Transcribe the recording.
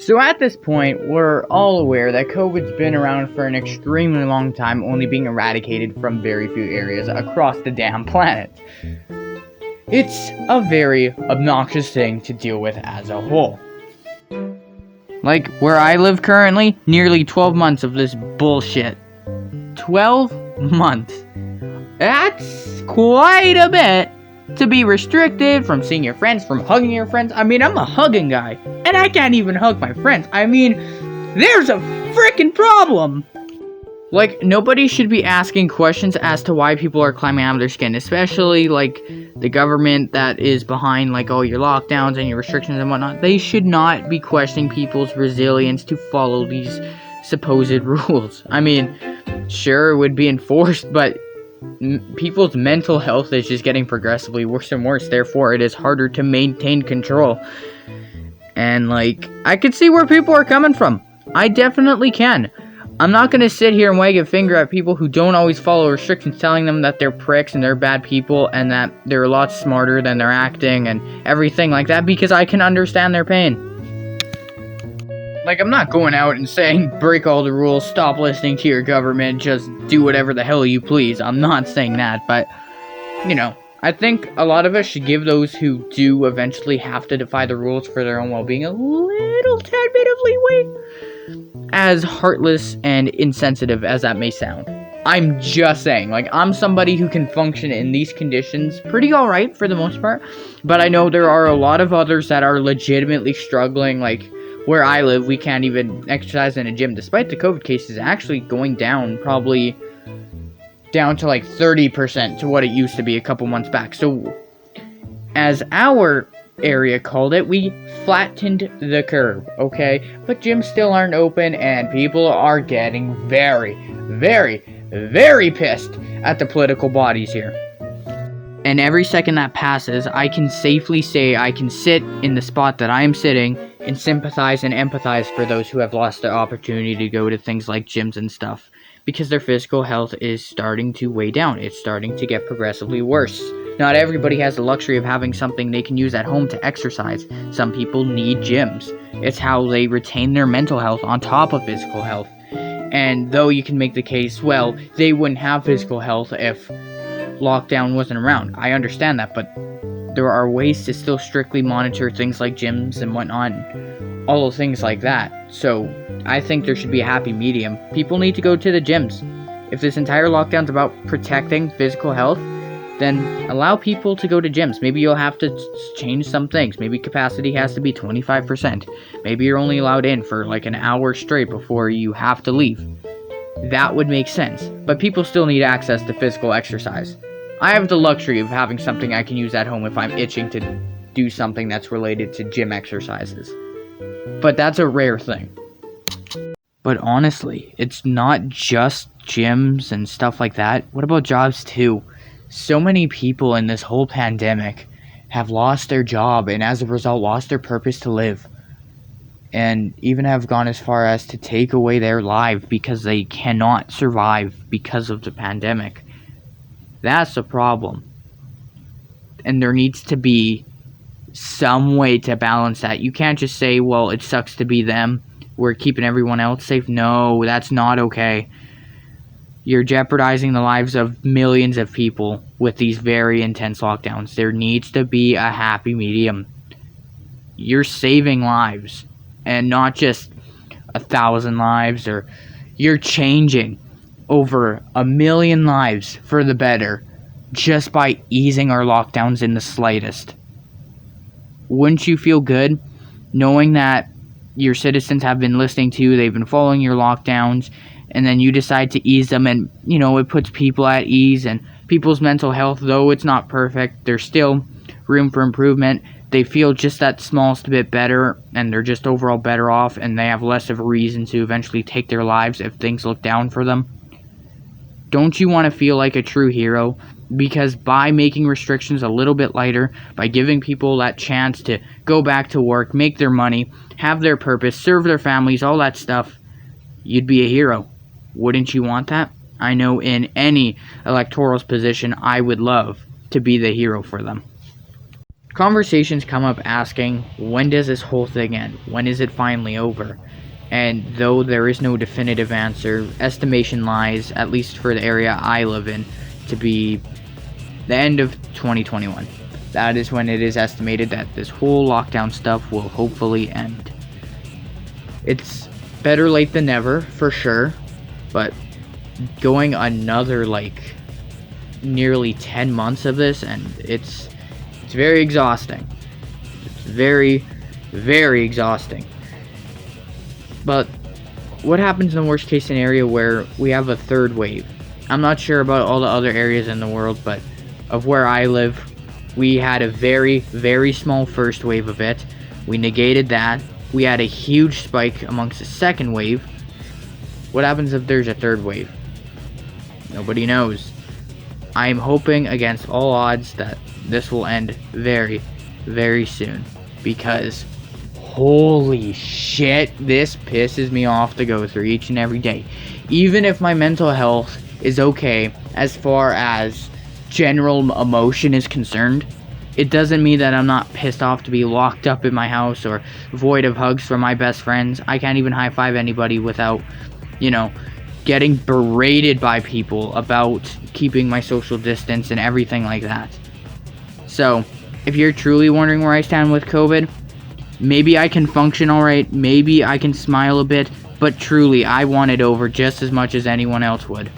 So at this point, we're all aware that COVID's been around for an extremely long time, only being eradicated from very few areas across the damn planet. It's a very obnoxious thing to deal with as a whole. Like, where I live currently, nearly 12 months of this bullshit. 12 months. That's quite a bit to be restricted from seeing your friends, from hugging your friends. I mean, I'm a hugging guy, and I can't even hug my friends. I mean, there's a freaking problem. Like, nobody should be asking questions as to why people are climbing out of their skin, especially, like, the government that is behind, like, all your lockdowns and your restrictions and whatnot. They should not be questioning people's resilience to follow these supposed rules. I mean, sure, it would be enforced, but people's mental health is just getting progressively worse and worse. Therefore, it is harder to maintain control. And, like, I can see where people are coming from. I definitely can. I'm not going to sit here and wag a finger at people who don't always follow restrictions, telling them that they're pricks and they're bad people and that they're a lot smarter than they're acting and everything like that, because I can understand their pain. Like, I'm not going out and saying, break all the rules, stop listening to your government, just do whatever the hell you please. I'm not saying that, but, you know, I think a lot of us should give those who do eventually have to defy the rules for their own well-being a little tad bit of leeway. As heartless and insensitive as that may sound. I'm just saying, like, I'm somebody who can function in these conditions pretty alright for the most part, but I know there are a lot of others that are legitimately struggling. Like, where I live, we can't even exercise in a gym, despite the COVID cases actually going down, probably down to like 30% to what it used to be a couple months back. So, as our area called it, we flattened the curve, okay? But gyms still aren't open, and people are getting very, very, very pissed at the political bodies here. And every second that passes, I can safely say I can sit in the spot that I am sitting and sympathize and empathize for those who have lost the opportunity to go to things like gyms and stuff, because their physical health is starting to weigh down. It's starting to get progressively worse. Not everybody has the luxury of having something they can use at home to exercise. Some people need gyms. It's how they retain their mental health on top of physical health. And though you can make the case, well, they wouldn't have physical health if lockdown wasn't around. I understand that, but there are ways to still strictly monitor things like gyms and whatnot, all of things like that. So I think there should be a happy medium. People need to go to the gyms. If this entire lockdown's about protecting physical health, then allow people to go to gyms. Maybe you'll have to change some things. Maybe capacity has to be 25%. Maybe you're only allowed in for like an hour straight before you have to leave. That would make sense. But people still need access to physical exercise. I have the luxury of having something I can use at home if I'm itching to do something that's related to gym exercises. But that's a rare thing. But honestly, it's not just gyms and stuff like that. What about jobs too? So many people in this whole pandemic have lost their job and as a result lost their purpose to live. And even have gone as far as to take away their life because they cannot survive because of the pandemic. That's a problem. And there needs to be some way to balance that. You can't just say, well, it sucks to be them. We're keeping everyone else safe. No, that's not okay. You're jeopardizing the lives of millions of people with these very intense lockdowns. There needs to be a happy medium. You're saving lives, and not just 1,000 lives, or you're changing over 1 million lives for the better just by easing our lockdowns in the slightest. Wouldn't you feel good knowing that your citizens have been listening to you, they've been following your lockdowns, and then you decide to ease them, and, you know, it puts people at ease, and people's mental health, though it's not perfect, there's still room for improvement. They feel just that smallest bit better, and they're just overall better off, and they have less of a reason to eventually take their lives if things look down for them. Don't you want to feel like a true hero? Because by making restrictions a little bit lighter, by giving people that chance to go back to work, make their money, have their purpose, serve their families, all that stuff, you'd be a hero. Wouldn't you want that? I know in any electoral position, I would love to be the hero for them. conversations come up asking, when does this whole thing end? When is it finally over? And though there is no definitive answer, estimation lies, at least for the area I live in, to be the end of 2021. That is when it is estimated that this whole lockdown stuff will hopefully end. It's better late than never, for sure, but going another nearly 10 months of this, and it's very exhausting. It's very, very exhausting. But what happens in the worst case scenario where we have a third wave? I'm not sure about all the other areas in the world, but of where I live, we had a very, very small first wave of it. We negated that. We had a huge spike amongst the second wave. What happens if there's a third wave? Nobody knows. I am hoping against all odds that this will end very, very soon, because holy shit, this pisses me off to go through each and every day. Even if my mental health is okay as far as general emotion is concerned, it doesn't mean that I'm not pissed off to be locked up in my house or void of hugs from my best friends. I can't even high five anybody without, getting berated by people about keeping my social distance and everything like that. So, if you're truly wondering where I stand with COVID, maybe I can function alright, maybe I can smile a bit, but truly, I want it over just as much as anyone else would.